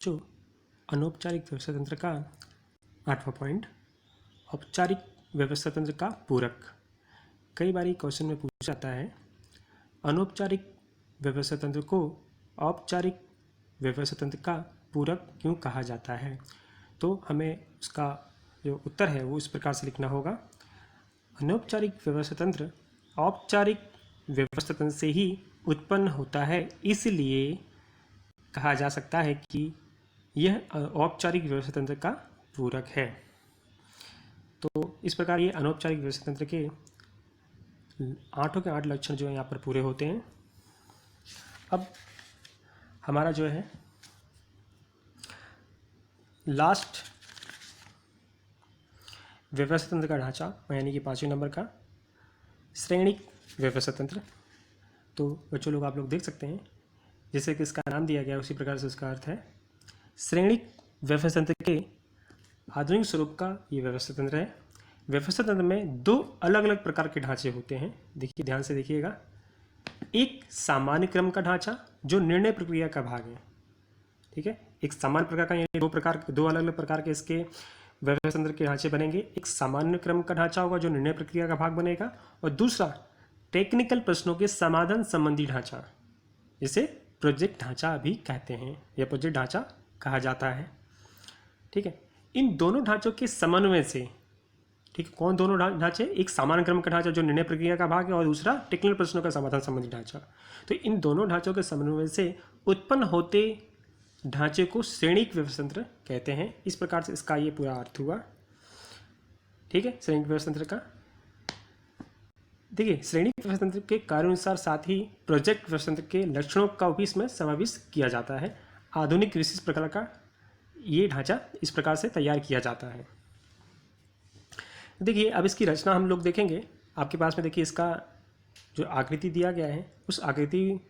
जो अनौपचारिक व्यवस्था तंत्र का 8वां पॉइंट, औपचारिक व्यवस्था तंत्र का पूरक। कई बार क्वेश्चन में पूछा जाता है अनौपचारिक व्यवस्था तंत्र को औपचारिक व्यवस्था तंत्र का पूरक क्यों कहा जाता है। तो हमें उसका जो उत्तर है वो इस प्रकार से लिखना होगा। अनौपचारिक व्यवस्था तंत्र औपचारिक व्यवस्था तंत्र से ही उत्पन्न होता है, इसलिए कहा जा सकता है कि यह औपचारिक व्यवस्था तंत्र का पूरक है। तो इस प्रकार ये अनौपचारिक व्यवस्था तंत्र के 8 के 8 लक्षण जो है यहाँ पर पूरे होते हैं। अब हमारा जो है लास्ट व्यवस्था तंत्र का ढांचा यानी कि 5वें नंबर का श्रेणिक व्यवस्था तंत्र। तो बच्चों लोग आप लोग देख सकते हैं जैसे कि इसका नाम दिया गया उसी प्रकार से उसका अर्थ है। श्रेणिक व्यवस्था तंत्र के आधुनिक स्वरूप का ये व्यवस्था तंत्र है। व्यवस्था तंत्र में दो अलग अलग प्रकार के ढांचे होते हैं। देखिए, ध्यान से देखिएगा। एक सामान्य क्रम का ढांचा जो निर्णय प्रक्रिया का भाग है। ठीक है, एक सामान्य प्रकार का, यानी दो अलग अलग प्रकार के इसके व्यवस्था तंत्र के ढांचे बनेंगे। एक सामान्य क्रम का ढांचा होगा जो निर्णय प्रक्रिया का भाग बनेगा, और दूसरा टेक्निकल प्रश्नों के समाधान संबंधी ढांचा, जिसे प्रोजेक्ट ढांचा भी कहते हैं या प्रोजेक्ट ढांचा कहा जाता है। ठीक है, इन दोनों ढांचों के समन्वय से, ठीक है, कौन दोनों ढांचे, एक सामान्य क्रम का ढांचा जो निर्णय प्रक्रिया का भाग है और दूसरा टेक्निकल प्रश्नों का समाधान संबंधी ढांचा। तो इन दोनों ढांचों के समन्वय से उत्पन्न होते ढांचे को श्रेणिक व्यवस्था तंत्र कहते हैं। इस प्रकार से इसका ये पूरा अर्थ हुआ। ठीक है, श्रेणिक व्यवस्था तंत्र का। देखिए, श्रेणिक व्यवस्था तंत्र के कार्यानुसार साथ ही प्रोजेक्ट व्यवस्था तंत्र के लक्षणों का भी इसमें समावेश किया जाता है। आधुनिक विशिष्ट प्रकार का ये ढांचा इस प्रकार से तैयार किया जाता है। देखिए, अब इसकी रचना हम लोग देखेंगे। आपके पास में देखिए इसका जो आकृति दिया गया है, उस आकृति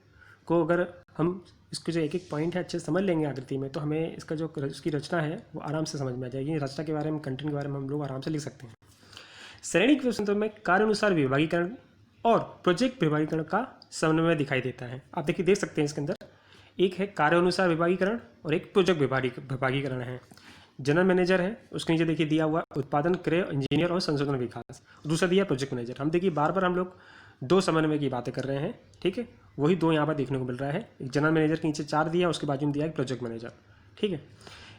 को अगर हम इसको जो एक एक पॉइंट है अच्छे से समझ लेंगे आकृति में, तो हमें इसका जो इसकी रचना है वो आराम से समझ में आ जाएगी। रचना के बारे में, कंटेंट के बारे में हम लोग आराम से लिख सकते हैं। श्रेणिक व्यवस्था तंत्र में कार्यानुसार विभागीकरण और प्रोजेक्ट विभागीकरण का समन्वय दिखाई देता है। आप देखिए, देख सकते हैं इसके अंदर एक है कार्यानुसार विभागीकरण और एक प्रोजेक्ट विभागीकरण है। जनरल मैनेजर है, उसके नीचे देखिए दिया हुआ उत्पादन, क्रय, इंजीनियर और संशोधन विकास। दूसरा दिया प्रोजेक्ट मैनेजर। हम देखिए बार बार हम लोग दो समन्वय की बातें कर रहे हैं। ठीक है, वही दो यहाँ पर देखने को मिल रहा है। एक जनरल मैनेजर के नीचे 4 दिया, उसके बाजू में दिया एक प्रोजेक्ट मैनेजर। ठीक है,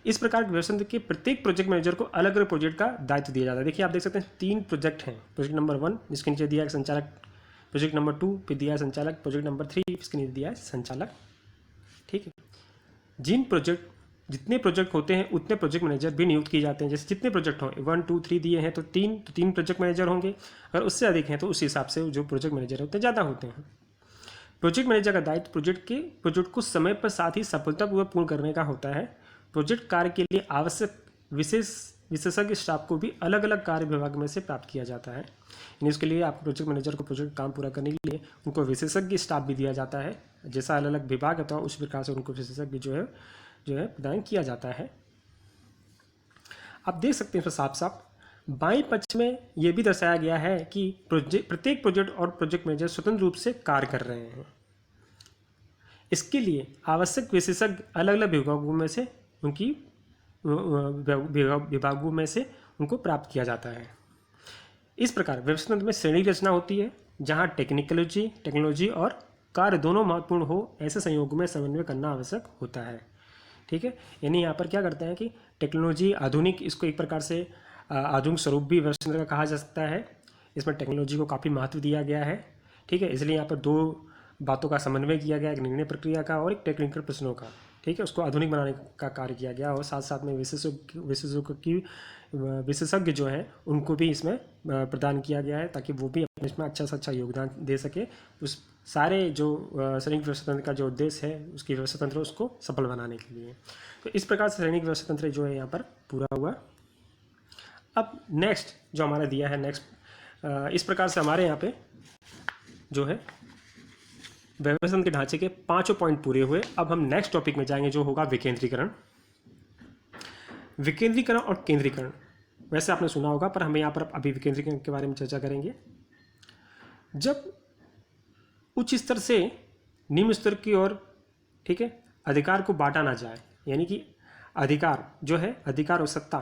इस प्रकार व्यवस्था तंत्र के प्रत्येक प्रोजेक्ट मैनेजर को अलग अलग प्रोजेक्ट का दायित्व दिया जाता है। देखिए, आप देख सकते हैं 3 प्रोजेक्ट हैं। प्रोजेक्ट नंबर 1 जिसके नीचे दिया है संचालक, प्रोजेक्ट नंबर 2 फिर दिया है संचालक, प्रोजेक्ट नंबर 3 इसके नीचे दिया है संचालक। ठीक है, जितने प्रोजेक्ट होते हैं उतने प्रोजेक्ट मैनेजर भी नियुक्त किए जाते हैं। जैसे जितने प्रोजेक्ट हों, 1 2 3 दिए हैं तो 3 प्रोजेक्ट मैनेजर होंगे। अगर उससे अधिक हैं तो उस हिसाब से जो प्रोजेक्ट मैनेजर होते हैं ज़्यादा होते हैं। प्रोजेक्ट मैनेजर का दायित्व प्रोजेक्ट को समय पर साथ ही सफलतापूर्वक पूर्ण करने का होता है। प्रोजेक्ट कार्य के लिए आवश्यक विशेषज्ञ स्टाफ को भी अलग अलग कार्य विभाग में से प्राप्त किया जाता है। यानी उसके लिए आप प्रोजेक्ट मैनेजर को प्रोजेक्ट काम पूरा करने के लिए उनको विशेषज्ञ स्टाफ भी दिया जाता है। जैसा अलग अलग विभाग होता है उस प्रकार से उनको विशेषज्ञ जो है प्रदान किया जाता है। आप देख सकते हैं साफ साफ बाएं पक्ष में यह भी दर्शाया गया है कि प्रत्येक प्रोजेक्ट और प्रोजेक्ट मैनेजर स्वतंत्र रूप से कार्य कर रहे हैं। इसके लिए आवश्यक विशेषज्ञ अलग अलग विभागों में से उनको प्राप्त किया जाता है। इस प्रकार व्यवस्था तंत्र में श्रेणी रचना होती है, जहां टेक्नोलॉजी और कार्य दोनों महत्वपूर्ण हो, ऐसे संयोगों में समन्वय करना आवश्यक होता है। ठीक है, यानी यहाँ पर क्या करते हैं कि टेक्नोलॉजी आधुनिक, इसको एक प्रकार से आधुनिक स्वरूप भी व्यवस्था तंत्र का कहा जा सकता है। इसमें टेक्नोलॉजी को काफ़ी महत्व दिया गया है। ठीक है, इसलिए यहाँ पर दो बातों का समन्वय किया गया, एक निर्णय प्रक्रिया का और एक टेक्निकल प्रश्नों का। ठीक है, उसको आधुनिक बनाने का कार्य किया गया, और साथ साथ में विशेषज्ञ जो हैं उनको भी इसमें प्रदान किया गया है, ताकि वो भी अपने इसमें अच्छा से अच्छा योगदान दे सके। उस सारे जो श्रेणिक व्यवस्था तंत्र का जो उद्देश्य है, उसकी व्यवस्था तंत्र उसको सफल बनाने के लिए। तो इस प्रकार से श्रेणिक व्यवस्था तंत्र जो है यहाँ पर पूरा हुआ। अब नेक्स्ट जो हमारा दिया है, इस प्रकार से हमारे यहाँ पे जो है व्यवस्था तंत्र के ढांचे के 5 पॉइंट पूरे हुए। अब हम नेक्स्ट टॉपिक में जाएंगे जो होगा विकेंद्रीकरण और केंद्रीकरण। वैसे आपने सुना होगा, पर हमें यहाँ पर अभी विकेंद्रीकरण के बारे में चर्चा करेंगे। जब उच्च स्तर से निम्न स्तर की ओर, ठीक है, अधिकार को बांटा ना जाए, यानी कि अधिकार जो है, अधिकार और सत्ता,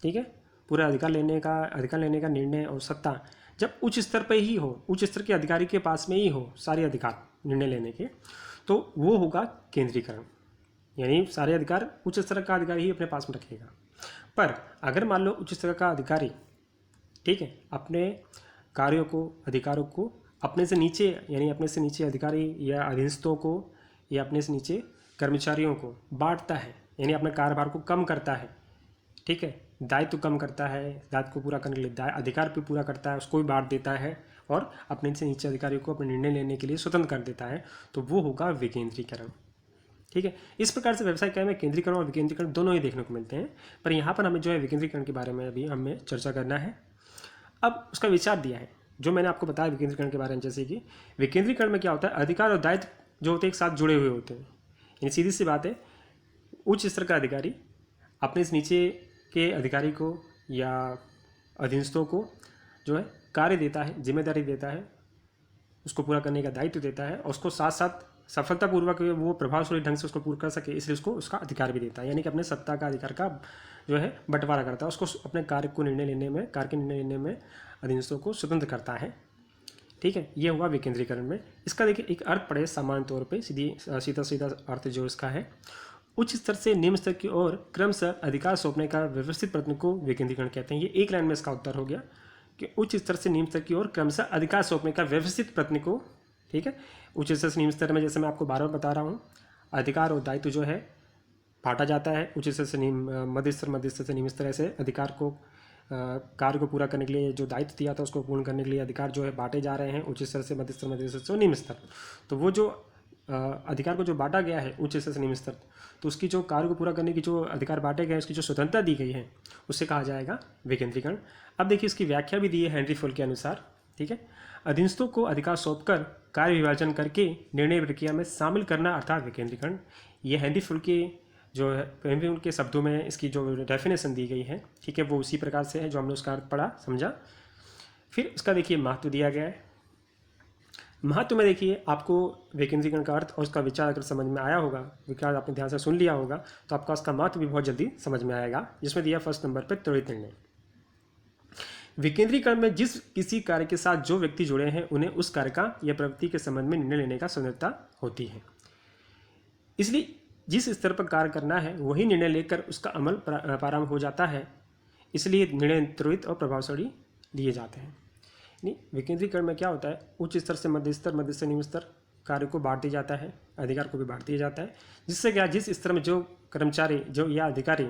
ठीक है, पूरा अधिकार लेने का निर्णय और सत्ता जब उच्च स्तर पर ही हो, उच्च स्तर के अधिकारी के पास में ही हो सारे अधिकार निर्णय लेने के, तो वो होगा केंद्रीकरण। यानी सारे अधिकार उच्च स्तर का अधिकारी ही अपने पास में रखेगा। पर अगर मान लो उच्च स्तर का अधिकारी, ठीक है, अपने कार्यों को, अधिकारों को अपने से नीचे, यानी अपने से नीचे अधिकारी या अधीनस्थों को या अपने से नीचे कर्मचारियों को बांटता है, यानी अपने कार्यभार को कम करता है, ठीक है, दायित्व कम करता है, दायित्व को पूरा करने के लिए अधिकार भी पूरा करता है, उसको भी बांट देता है और अपने से नीचे अधिकारियों को अपने निर्णय लेने के लिए स्वतंत्र कर देता है, तो वो होगा विकेंद्रीकरण। ठीक है, इस प्रकार से व्यवसाय कार्य में केंद्रीकरण और विकेंद्रीकरण दोनों ही देखने को मिलते हैं, पर यहाँ पर हमें जो है विकेंद्रीकरण के बारे में अभी हमें चर्चा करना है। अब उसका विचार दिया है जो मैंने आपको बताया विकेंद्रीकरण के बारे में, जैसे कि विकेंद्रीकरण में क्या होता है, अधिकार और दायित्व जो होते हैं एक साथ जुड़े हुए होते हैं। यानी सीधी सी बात है, उच्च स्तर का अधिकारी अपने से नीचे के अधिकारी को या अधीनस्थों को जो है कार्य देता है, जिम्मेदारी देता है, उसको पूरा करने का दायित्व देता है और उसको साथ साथ सफलतापूर्वक वो प्रभावशाली ढंग से उसको पूरा कर सके, इसलिए उसको उसका अधिकार भी देता है। यानी कि अपने सत्ता का अधिकार का जो है बंटवारा करता है, उसको अपने कार्य को निर्णय लेने में, कार्य के निर्णय लेने में अधीनस्थों को स्वतंत्र करता है। ठीक है, ये हुआ विकेंद्रीकरण में। इसका देखिए एक अर्थ पड़े सामान्य तौर पे, सीधा सीधा अर्थ जो इसका है, उच्च स्तर से निम्न स्तर की ओर क्रमशः अधिकार सौंपने का व्यवस्थित प्रयत्न को विकेंद्रीकरण कहते हैं। ये एक लाइन में इसका उत्तर हो गया कि उच्च स्तर से निम्न स्तर की ओर क्रमशः अधिकार सौंपने का व्यवस्थित प्रयत्न को, ठीक है, उच्च स्तर से निम्न स्तर में जैसे मैं आपको बार बार बता रहा हूँ, अधिकार और दायित्व जो है बांटा जाता है। उच्च स्तर से निम्न, मध्य स्तर से निम्न स्तर, ऐसे अधिकार को, कार्य को पूरा करने के लिए जो दायित्व दिया था उसको पूर्ण करने के लिए अधिकार जो है बांटे जा रहे हैं, उच्च स्तर से मध्य स्तर से निम्न स्तर। तो वो जो अधिकार को जो बांटा गया है उच्च स्तर से निम्न स्तर, तो उसकी जो कार्य को पूरा करने की जो अधिकार बांटे गए हैं, उसकी जो स्वतंत्रता दी गई है, उससे कहा जाएगा विकेंद्रीकरण। अब देखिए इसकी व्याख्या भी दी है हेनरी फुल के अनुसार। ठीक है, अधीनस्थों को अधिकार सौंपकर कार्य विभाजन करके निर्णय प्रक्रिया में शामिल करना अर्थात विकेंद्रीकरण। ये हेनरी फुल के जो है हेनरी फुल के शब्दों में इसकी जो डेफिनेशन दी गई है, ठीक है, वो उसी प्रकार से है जो हमने उसका अर्थ पढ़ा, समझा। फिर उसका देखिए महत्व दिया गया है। महत्व में देखिए आपको विकेंद्रीकरण का अर्थ और उसका विचार अगर समझ में आया होगा, विचार आपने ध्यान से सुन लिया होगा, तो आपका उसका महत्व भी बहुत जल्दी समझ में आएगा। जिसमें दिया फर्स्ट नंबर पर त्वरित निर्णय। विकेंद्रीकरण में जिस किसी कार्य के साथ जो व्यक्ति जुड़े हैं उन्हें उस कार्य का या प्रवृत्ति के संबंध में निर्णय लेने का स्वतंत्रता होती है। इसलिए जिस स्तर पर कार्य करना है वही निर्णय लेकर उसका अमल प्रारंभ हो जाता है। इसलिए निर्णय त्वरित और प्रभावशाली लिए जाते हैं। नहीं, विकेंद्रीकरण में क्या होता है, उच्च स्तर से मध्य स्तर, मध्य से निम्न स्तर कार्य को बांट दिया जाता है, अधिकार को भी बांट दिया जाता है, जिससे क्या, जिस स्तर में जो कर्मचारी जो या अधिकारी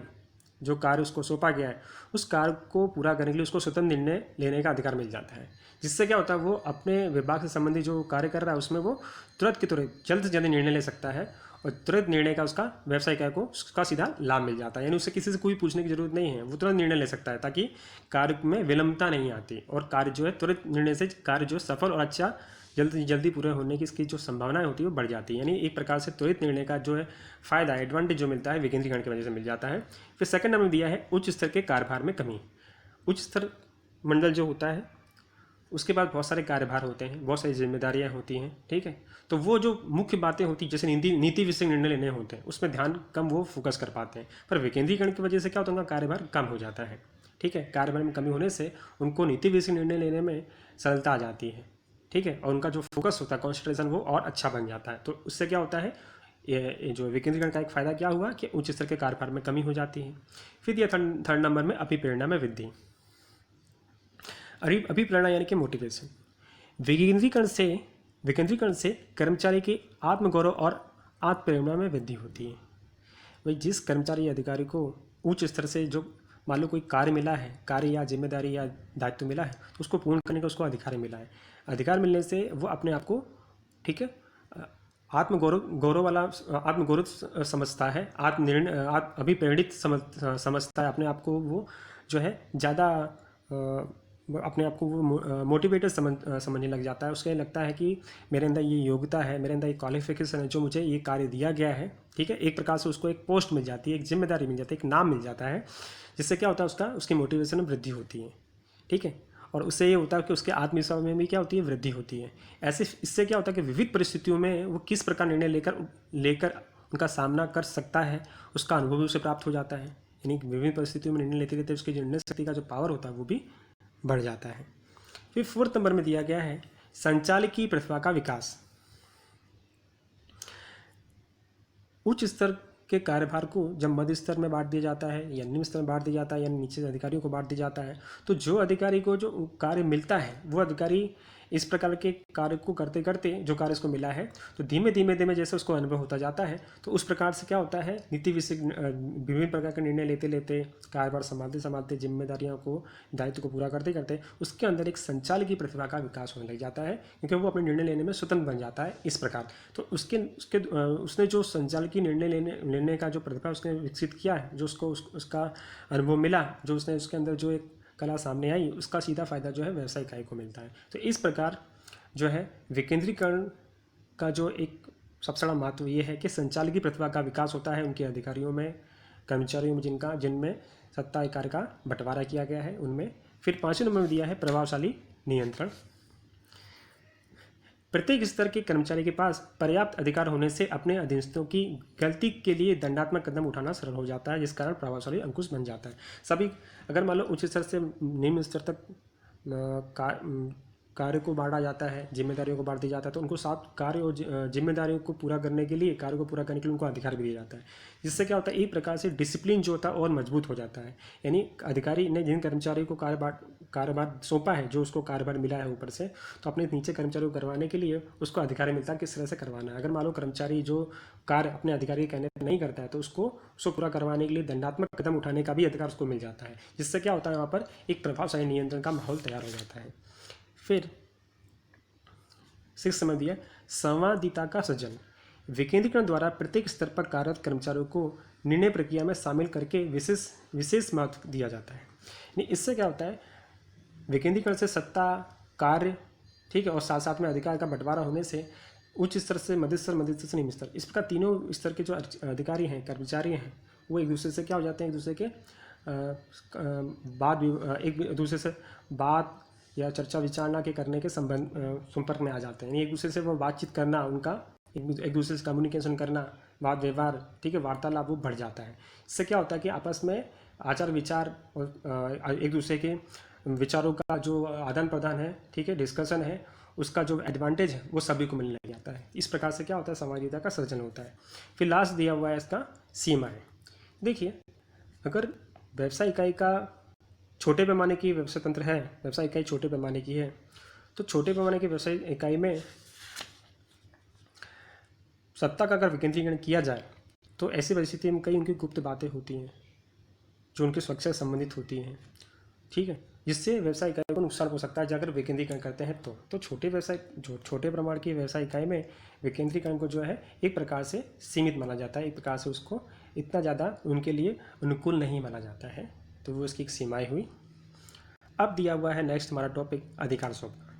जो कार्य उसको सौंपा गया है उस कार्य को पूरा करने के लिए उसको स्वतंत्र निर्णय लेने का अधिकार मिल जाता है। जिससे क्या होता है, वो अपने विभाग से संबंधित जो कार्य कर रहा है उसमें वो तुरंत के तुरंत जल्द से जल्द निर्णय ले सकता है और तुरंत निर्णय का उसका व्यवसायिक को उसका सीधा लाभ मिल जाता है। यानी उससे किसी से कोई पूछने की जरूरत नहीं है, वो तुरंत निर्णय ले सकता है ताकि कार्य में विलंबता नहीं आती और कार्य जो है तुरंत निर्णय से कार्य जो सफल और अच्छा जल्दी पूरे होने की इसकी जो संभावनाएं होती है वो बढ़ जाती है। यानी एक प्रकार से त्वरित निर्णय का जो है फायदा, एडवांटेज जो मिलता है विकेंद्रीकरण की वजह से मिल जाता है। फिर सेकंड नंबर दिया है उच्च स्तर के कार्यभार में कमी। उच्च स्तर मंडल जो होता है उसके बाद बहुत सारे कार्यभार होते हैं, बहुत सारी जिम्मेदारियां होती हैं। ठीक है, तो वो जो मुख्य बातें होती हैं जैसे नीति विषय निर्णय लेने होते हैं उसमें ध्यान कम वो फोकस कर पाते हैं। पर विकेंद्रीकरण की वजह से क्या होता है, उनका कार्यभार कम हो जाता है। ठीक है, कार्यभार में कमी होने से उनको नीति विषय निर्णय लेने में सरलता आ जाती है। ठीक है, और उनका जो फोकस होता है, कॉन्सेंट्रेशन, वो और अच्छा बन जाता है। तो उससे क्या होता है, ये जो विकेंद्रीकरण का एक फायदा क्या हुआ कि उच्च स्तर के कार्यभार में कमी हो जाती है। फिर दिया थर्ड नंबर में अभिप्रेरणा में वृद्धि। अभिप्रेरणा यानी कि मोटिवेशन। विकेंद्रीकरण से कर्मचारी के आत्मगौरव और आत्मप्रेरणा में वृद्धि होती है। भाई जिस कर्मचारी या अधिकारी को उच्च स्तर से जो मान लो कोई कार्य मिला है, कार्य या जिम्मेदारी या दायित्व मिला है, तो उसको पूर्ण करने का उसको अधिकार मिला है। अधिकार मिलने से वो अपने आप को, ठीक है, आत्मगौरव समझता है, अभिप्रेरित समझता है अपने आप को। वो जो है ज़्यादा अपने आप को वो मोटिवेटेड समझने लग जाता है। उसके लगता है कि मेरे अंदर ये योग्यता है, मेरे अंदर ये क्वालिफिकेशन है जो मुझे ये कार्य दिया गया है। ठीक है, एक प्रकार से उसको एक पोस्ट मिल जाती है, एक जिम्मेदारी मिल जाती है, एक नाम मिल जाता है, जिससे क्या होता है उसकी मोटिवेशन में वृद्धि होती है। ठीक है, और उससे ये होता है कि उसके आत्मविश्वास में भी क्या होती है, वृद्धि होती है। इससे क्या होता है कि विविध परिस्थितियों में वो किस प्रकार निर्णय लेकर उनका सामना कर सकता है, उसका अनुभव भी उसे प्राप्त हो जाता है। यानी विभिन्न परिस्थितियों में निर्णय लेते लेते उसकी निर्णय शक्ति का जो पावर होता है वो भी बढ़ जाता है। फिर 4th नंबर में दिया गया है संचालकीय प्रतिभा का विकास। उच्च स्तर के कार्यभार को जब मध्य स्तर में बांट दिया जाता है या निम्न स्तर में बांट दिया जाता है या नीचे अधिकारियों को बांट दिया जाता है, तो जो अधिकारी को जो कार्य मिलता है वो अधिकारी इस प्रकार के कार्य को करते करते जो कार्य उसको मिला है, तो धीमे धीमे जैसे उसको अनुभव होता जाता है, तो उस प्रकार से क्या होता है, नीति विषय विभिन्न प्रकार के निर्णय लेते लेते, कार्यभार संभालते संभालते, जिम्मेदारियों को, दायित्व को पूरा करते करते उसके अंदर एक संचालकीय प्रतिभा का विकास होने लग जाता है, क्योंकि वो अपने निर्णय लेने में स्वतंत्र बन जाता है। इस प्रकार तो उसने जो संचालकीय निर्णय लेने का जो प्रतिभा उसने विकसित किया है, जो उसका अनुभव मिला, जो उसने उसके अंदर जो एक कला सामने आई, उसका सीधा फायदा जो है व्यवसाय इकाई को मिलता है। तो इस प्रकार जो है विकेंद्रीकरण का जो एक सबसे बड़ा महत्व ये है कि संचालकीय प्रतिभा का विकास होता है उनके अधिकारियों में, कर्मचारियों में, जिनमें सत्ता कार्य का बंटवारा किया गया है उनमें। फिर 5वें नंबर में दिया है प्रभावशाली नियंत्रण। प्रत्येक स्तर के कर्मचारी के पास पर्याप्त अधिकार होने से अपने अधीनस्थों की गलती के लिए दंडात्मक कदम उठाना सरल हो जाता है, जिस कारण प्रभावशाली अंकुश बन जाता है। सभी अगर मान लो उच्च स्तर से निम्न स्तर तक कार्य को बांटा जाता है, जिम्मेदारियों को बांट दिया जाता है, तो उनको साथ कार्य और जिम्मेदारियों को पूरा करने के लिए, कार्य को पूरा करने के लिए उनको अधिकार भी दिया जाता है, जिससे क्या होता है, एक प्रकार से डिसिप्लिन जो होता है और मजबूत हो जाता है। यानी अधिकारी ने जिन कर्मचारी को कार्यभार सौंपा है, जो उसको कार्यभार मिला है ऊपर से, तो अपने नीचे कर्मचारियों को करवाने के लिए उसको अधिकार मिलता है किस तरह से करवाना है। अगर मान लो कर्मचारी जो कार्य अपने अधिकारी के कहने पर नहीं करता है, तो उसको पूरा करवाने के लिए दंडात्मक कदम उठाने का भी अधिकार उसको मिल जाता है, जिससे क्या होता है, वहाँ पर एक प्रभावशाली नियंत्रण का माहौल तैयार हो जाता है। फिर 6 समझ दिया संवादिता का सृजन। विकेंद्रीकरण द्वारा प्रत्येक स्तर पर कार्यरत कर्मचारियों को निर्णय प्रक्रिया में शामिल करके विशेष महत्व दिया जाता है। इससे क्या होता है, विकेंद्रीकरण से सत्ता, कार्य, ठीक है, और साथ साथ में अधिकार का बंटवारा होने से उच्च स्तर से मध्य स्तर, मध्य स्तर से निम्न स्तर, इस प्रकार तीनों स्तर के जो अधिकारी हैं, कर्मचारी हैं, वो एक दूसरे से क्या हो जाते हैं, एक दूसरे के एक दूसरे से बात या चर्चा विचारणा के करने के संपर्क में आ जाते हैं। एक दूसरे से वो बातचीत करना, उनका एक दूसरे से कम्युनिकेशन करना, वाद व्यवहार, ठीक है, वार्तालाप वो बढ़ जाता है। इससे क्या होता है कि आपस में आचार विचार और एक दूसरे के विचारों का जो आदान प्रदान है, ठीक है, डिस्कशन है, उसका जो एडवांटेज है वो सभी को मिलने लग जाता है। इस प्रकार से क्या होता है, संवादिता का सृजन होता है। फिर लास्ट दिया हुआ है इसका सीमाएँ। देखिए, अगर व्यवसाय इकाई का छोटे पैमाने की व्यवसाय तंत्र है, व्यवसाय इकाई छोटे पैमाने की है, तो छोटे पैमाने की व्यवसाय इकाई में सत्ता का अगर विकेंद्रीकरण किया जाए, तो ऐसी परिस्थिति में कई उनकी गुप्त बातें होती हैं जो उनकी सुरक्षा से संबंधित होती हैं, ठीक है, जिससे व्यवसाय इकाई को नुकसान हो सकता है अगर विकेंद्रीकरण करते हैं। तो छोटे प्रमाण की व्यवसाय इकाई में विकेंद्रीकरण को जो है एक प्रकार से सीमित माना जाता है, एक प्रकार से उसको इतना ज़्यादा उनके लिए अनुकूल नहीं माना जाता है। तो वो इसकी एक सीमाएँ हुई। अब दिया हुआ है नेक्स्ट हमारा टॉपिक अधिकार सौंपना।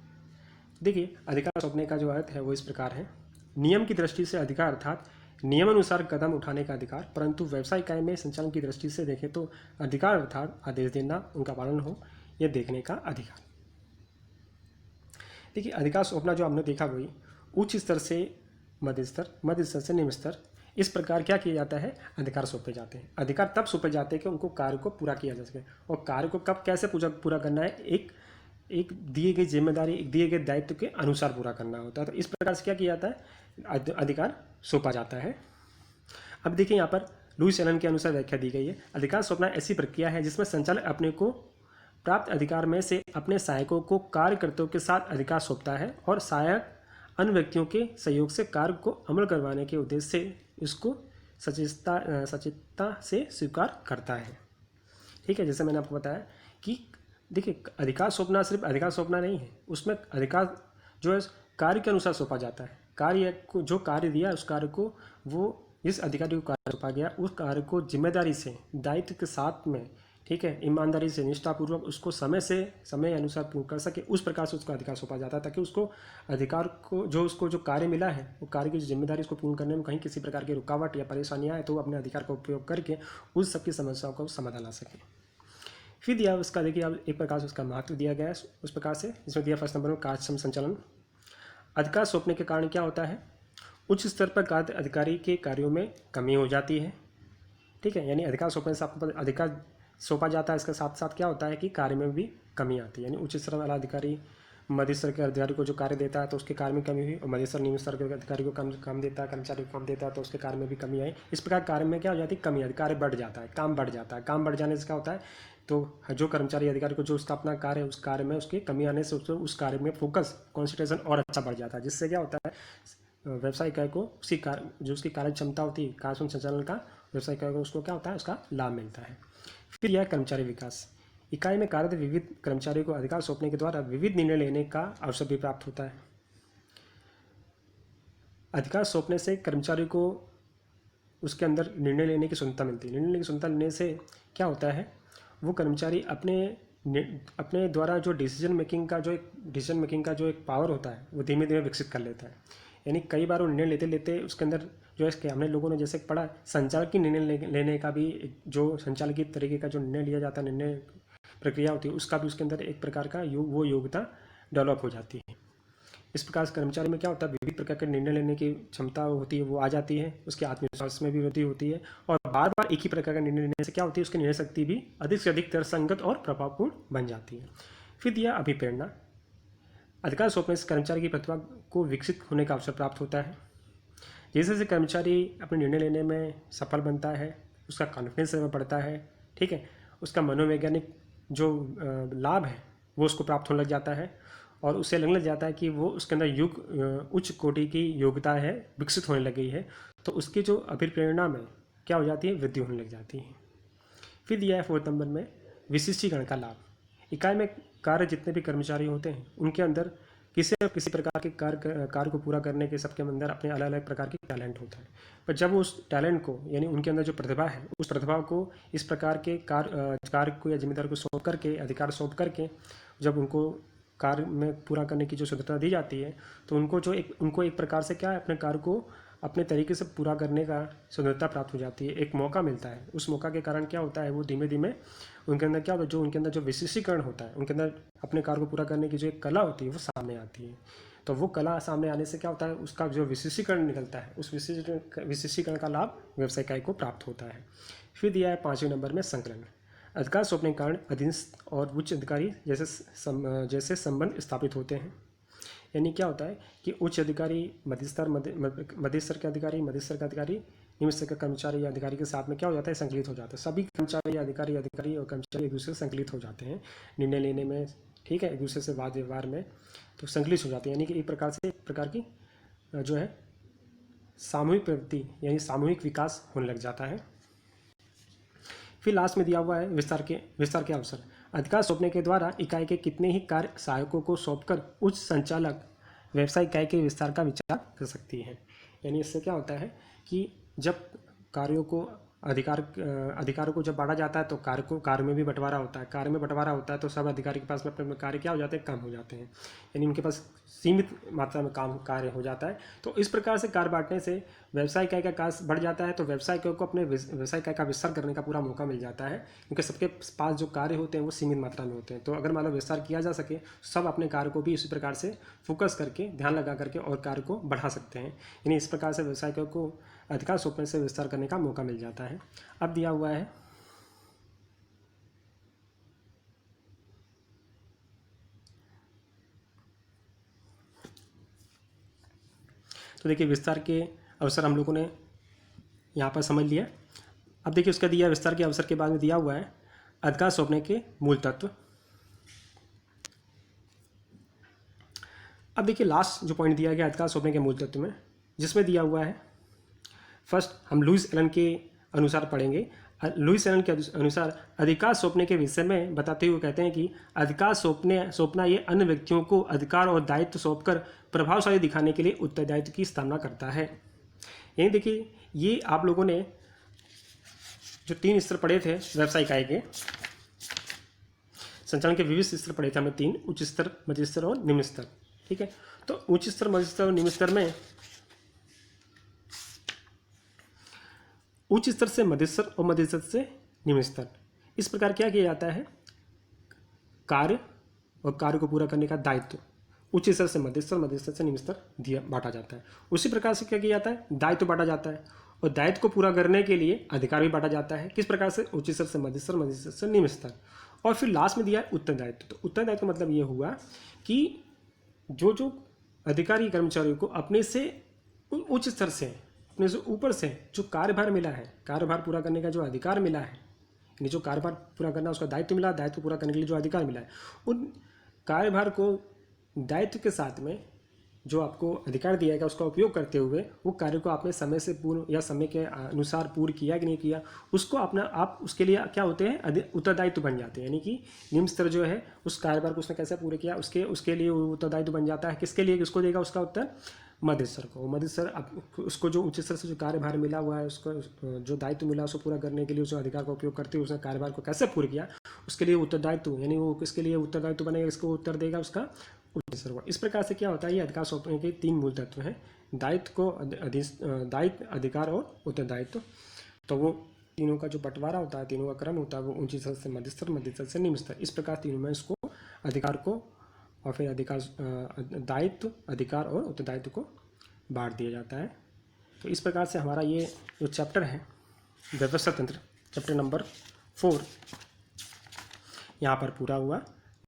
देखिए, अधिकार सौंपने का जो अर्थ है वो इस प्रकार है, नियम की दृष्टि से अधिकार अर्थात नियमानुसार कदम उठाने का अधिकार, परंतु व्यवसाय इकाई में संचालन की दृष्टि से देखें तो अधिकार अर्थात आदेश देना, उनका पालन हो, यह देखने का अधिकार। देखिए, अधिकार सौंपना जो हमने देखा वही उच्च स्तर से मध्य स्तर, मध्य स्तर से निम्न स्तर, इस प्रकार क्या किया जाता है, अधिकार सौंपे जाते हैं। अधिकार तब सौंपे जाते हैं कि उनको कार्य को पूरा किया जा सके, और कार्य को कब कैसे पूरा करना है, एक दिए गई जिम्मेदारी, एक दिए गए दायित्व के अनुसार पूरा करना होता है। तो इस प्रकार से क्या किया जाता है, अधिकार सौंपा जाता है। अब देखिए, यहाँ पर लुईस एलन के अनुसार व्याख्या दी गई है, अधिकार सौंपना ऐसी प्रक्रिया है जिसमें संचालक अपने को प्राप्त अधिकार में से अपने सहायकों को कार्यकर्ताओं के साथ अधिकार सौंपता है, और सहायक अन्य व्यक्तियों के सहयोग से कार्य को अमल करवाने के उद्देश्य से इसको सचेतता से स्वीकार करता है। ठीक है, जैसे मैंने आपको बताया कि देखिए, अधिकार सौंपना सिर्फ अधिकार सौंपना नहीं है, उसमें अधिकार जो है कार्य के अनुसार सौंपा जाता है। कार्य को जो कार्य दिया, उस कार्य को वो जिस अधिकारी को कार्य सौंपा गया, उस कार्य को जिम्मेदारी से, दायित्व के साथ में, ठीक है, ईमानदारी से, निष्ठापूर्वक उसको समय अनुसार पूर्ण कर सके, उस प्रकार से उसको अधिकार सौंपा जाता है, ताकि उसको अधिकार को उसको जो कार्य मिला है, वो कार्य की जो जिम्मेदारी उसको पूर्ण करने में कहीं किसी प्रकार की रुकावट या परेशानी आए, तो वो अपने अधिकार का उपयोग करके उस सबकी समस्याओं का समाधान ला सके। फिर दिया उसका, देखिए, अब एक प्रकार से उसका महत्व दिया गया है उस प्रकार से, इसमें दिया फर्स्ट नंबर में कार्यक्षम संचालन। अधिकार सौंपने के कारण क्या होता है, उच्च स्तर पर कार्य अधिकारी के कार्यों में कमी हो जाती है। ठीक है, यानी अधिकार सौंपने से आपको अधिकार सौंपा जाता है, इसके साथ साथ क्या होता है कि कार्य में भी कमी आती है। यानी उच्च स्तर वाला अधिकारी मध्य स्तर के अधिकारी को जो कार्य देता है तो उसके कार्य में कमी हुई, और मध्य स्तर निम्न स्तर के अधिकारी को काम देता है, कर्मचारी को काम देता है तो उसके कार्य में भी कमी आई। इस प्रकार कार्य में क्या हो जाती है, कमी आती है, कार्य बढ़ जाता है, काम बढ़ जाता है। काम बढ़ जाने से क्या होता है, तो जो कर्मचारी अधिकारी को जो उसका अपना कार्य है उस कार्य में उसकी कमी आने से उसको उस कार्य में फोकस कॉन्सेंट्रेशन और अच्छा बढ़ जाता है, जिससे क्या होता है व्यवसाय इकाई को उसकी कार्य जो उसकी कार्य क्षमता होती है, कार्य संचालन का व्यवसाय इकाई को उसको क्या होता है, उसका लाभ मिलता है। फिर यह कर्मचारी विकास, इकाई में कार्यरत विविध कर्मचारियों को अधिकार सौंपने के द्वारा विविध निर्णय लेने का अवसर भी प्राप्त होता है। अधिकार सौंपने से कर्मचारी को उसके अंदर निर्णय लेने की स्वतंत्रता मिलती है। निर्णय लेने की स्वतंत्रता लेने से क्या होता है, वो कर्मचारी अपने द्वारा जो डिसीजन मेकिंग का जो एक पावर होता है वो धीमे धीमे विकसित कर लेता है। यानी कई बार वो निर्णय लेते लेते उसके अंदर जो है हमने लोगों ने जैसे पढ़ा, संचालक की निर्णय लेने का भी जो संचालक की तरीके का जो निर्णय लिया जाता है, निर्णय प्रक्रिया होती है, उसका भी उसके अंदर एक प्रकार का वो योग्यता डेवलप हो जाती है। इस प्रकार से कर्मचारी में क्या होता है, विविध प्रकार के निर्णय लेने की क्षमता होती है वो आ जाती है, उसके आत्मविश्वास में भी वृद्धि होती है, और बार बार एक ही प्रकार का निर्णय लेने से क्या होती है, उसकी निर्णय शक्ति भी अधिक से अधिक तर्कसंगत और प्रभावपूर्ण बन जाती है। फिर दिया अभिप्रेरणा, अधिकार सौंपने से कर्मचारी की प्रतिभा को विकसित होने का अवसर प्राप्त होता है। जैसे जैसे कर्मचारी अपने निर्णय लेने में सफल बनता है, उसका कॉन्फिडेंस लेवल बढ़ता है, ठीक है, उसका मनोवैज्ञानिक जो लाभ है वो उसको प्राप्त होने लग जाता है, और उससे लगने लग जाता है कि वो उसके अंदर उच्च कोटि की योग्यता है विकसित होने लग गई है, तो उसकी जो अभिप्रेरणा में क्या हो जाती है, वृद्धि होने लग जाती है। फिर दिया है 4 नंबर में विशिष्टीकरण का लाभ, इकाई में कार्य जितने भी कर्मचारी होते हैं उनके अंदर किसी न किसी प्रकार के कार्य को पूरा करने के सबके अंदर अपने अलग अलग प्रकार की टैलेंट होता है, पर जब उस टैलेंट को यानी उनके अंदर जो प्रतिभा है उस प्रतिभा को इस प्रकार के कार्य को या जिम्मेदारी को सौंप करके, अधिकार सौंप करके जब उनको कार्य में पूरा करने की जो स्वतंत्रता दी जाती है, तो उनको एक प्रकार से क्या है, अपने कार्य को अपने तरीके से पूरा करने का स्वतंत्रता प्राप्त हो जाती है, एक मौका मिलता है। उस मौका के कारण क्या होता है, वो धीमे धीमे उनके अंदर क्या होता है, जो उनके अंदर जो विशिष्टीकरण होता है, उनके अंदर अपने कार्य को पूरा करने की जो एक कला होती है वो सामने आती है। तो वो कला सामने आने से क्या होता है, उसका जो विशिष्टीकरण निकलता है, उस विशिष्टीकरण का लाभ व्यवसाय इकाई को प्राप्त होता है। फिर दिया है 5वें नंबर में संकलन, अधिकार सौंपने के कारण अधीनस्थ और उच्च अधिकारी जैसे संबंध स्थापित होते हैं। यानी क्या होता है कि उच्च अधिकारी मध्य स्तर के अधिकारी, निम्न स्तर के कर्मचारी या अधिकारी के साथ में क्या हो जाता है, संकलित हो जाता है। सभी कर्मचारी या अधिकारी और कर्मचारी एक दूसरे से संकलित हो जाते हैं निर्णय लेने में, ठीक है, एक दूसरे से वाद व्यवहार में तो संकलित हो जाते हैं। यानी कि एक प्रकार की जो है सामूहिक प्रवृत्ति यानी सामूहिक विकास होने लग जाता है। फिर लास्ट में दिया हुआ है विस्तार के अवसर, अधिकार सौंपने के द्वारा इकाई के कितने ही कार्य सहायकों को सौंपकर उच्च संचालक व्यवसाय इकाई के विस्तार का विचार कर सकती है। यानी इससे क्या होता है कि जब कार्यों को अधिकारों को जब बांटा जाता है तो कार्य में भी बंटवारा होता है, कार्य में बंटवारा होता है तो सब अधिकारी के पास में अपने कार्य क्या हो जाते हैं, कम हो जाते हैं, यानी उनके पास सीमित मात्रा में कार्य हो जाता है। तो इस प्रकार से कार्य बांटने से व्यवसाय इकाई का कार्य बढ़ जाता है, तो व्यवसाय इकाई को अपने व्यवसाय इकाई का विस्तार करने का पूरा मौका मिल जाता है, क्योंकि सबके पास जो कार्य होते हैं वो सीमित मात्रा में होते हैं। तो अगर मान लो विस्तार किया जा सके, सब अपने कार्य को भी इसी प्रकार से फोकस करके, ध्यान लगा करके और कार्य को बढ़ा सकते हैं। यानी इस प्रकार से व्यवसाय इकाई को अधिकार सौंपने से विस्तार करने का मौका मिल जाता है। अब दिया हुआ है तो देखिए विस्तार के अवसर हम लोगों ने यहाँ पर समझ लिया। अब देखिए उसका दिया विस्तार के अवसर के बाद में दिया हुआ है अधिकार सौंपने के मूल तत्व। अब देखिए लास्ट जो पॉइंट दिया गया अधिकार सौंपने के मूल तत्व में, जिसमें दिया हुआ है फर्स्ट हम लुईस एलन के अनुसार पढ़ेंगे। लुईस एलन के अनुसार अधिकार सौंपने के विषय में बताते हुए कहते हैं कि अधिकार सौंपना ये अन्य व्यक्तियों को अधिकार और दायित्व सौंपकर प्रभावशाली दिखाने के लिए उत्तरदायित्व की स्थापना करता है। यानी देखिए ये आप लोगों ने जो 3 स्तर पढ़े थे व्यवसाय इकाई के संचालन के विविध स्तर पढ़े थे हमने 3, उच्च स्तर, मध्य स्तर और निम्न स्तर, ठीक है। तो उच्च स्तर, मध्य स्तर और निम्न स्तर में उच्च स्तर से मध्य स्तर और मध्य स्तर से निम्न स्तर, इस प्रकार क्या किया जाता है, कार्य और कार्य को पूरा करने का दायित्व उच्च स्तर से मध्य स्तर, मध्य स्तर से निम्न स्तर दिया बांटा जाता है। उसी प्रकार से क्या किया जाता है, दायित्व बांटा जाता है, और दायित्व को पूरा करने के लिए अधिकार भी बांटा जाता है। किस प्रकार से, उच्च स्तर से मध्य स्तर, मध्य स्तर से निम्न स्तर, और फिर लास्ट में दिया है उत्तरदायित्व। तो उत्तरदायित्व का मतलब ये हुआ कि जो जो अधिकारी कर्मचारियों को अपने से उच्च स्तर से, अपने से ऊपर से जो कार्यभार मिला है, कार्यभार पूरा करने का जो अधिकार मिला है, यानी जो कार्यभार पूरा करना उसका दायित्व मिला, दायित्व पूरा करने के लिए जो अधिकार मिला है, उन कार्यभार को दायित्व के साथ में जो आपको अधिकार दिया गया उसका उपयोग करते हुए वो कार्य को आपने समय से पूर्ण या समय के अनुसार पूर्ण किया कि नहीं किया, उसको अपना आप उसके लिए क्या होते हैं, उत्तरदायित्व बन जाते हैं। यानी कि निम्न स्तर जो है उस कार्यभार को उसने कैसे पूरा किया, उसके लिए उत्तरदायित्व बन जाता है। किसके लिए, किसको देगा उसका उत्तर, मध्य स्तर को। मध्य स्तर उसको जो उच्च स्तर से जो कार्यभार मिला हुआ है, उसको जो दायित्व मिला उसको पूरा करने के लिए उस अधिकार का उपयोग करते हुए उसने कार्यभार को कैसे पूरा किया, उसके लिए उत्तरदायित्व, यानी वो किसके लिए उत्तरदायित्व बनेगा, इसको उत्तर देगा उसका उच्च स्तर को। इस प्रकार से क्या होता है, ये अधिकार सौंपने के 3 मूल तत्व हैं, दायित्व को दायित्व, अधिकार और उत्तरदायित्व। तो वो तीनों का जो बंटवारा होता है, तीनों का क्रम होता है, वो उच्च स्तर से मध्य स्तर, मध्य स्तर से निम्न स्तर, इस प्रकार तीनों में इसको अधिकार को और फिर अधिकार, दायित्व, अधिकार और उत्तरदायित्व को बांट दिया जाता है। तो इस प्रकार से हमारा ये जो चैप्टर है व्यवस्था तंत्र, चैप्टर नंबर 4 यहाँ पर पूरा हुआ।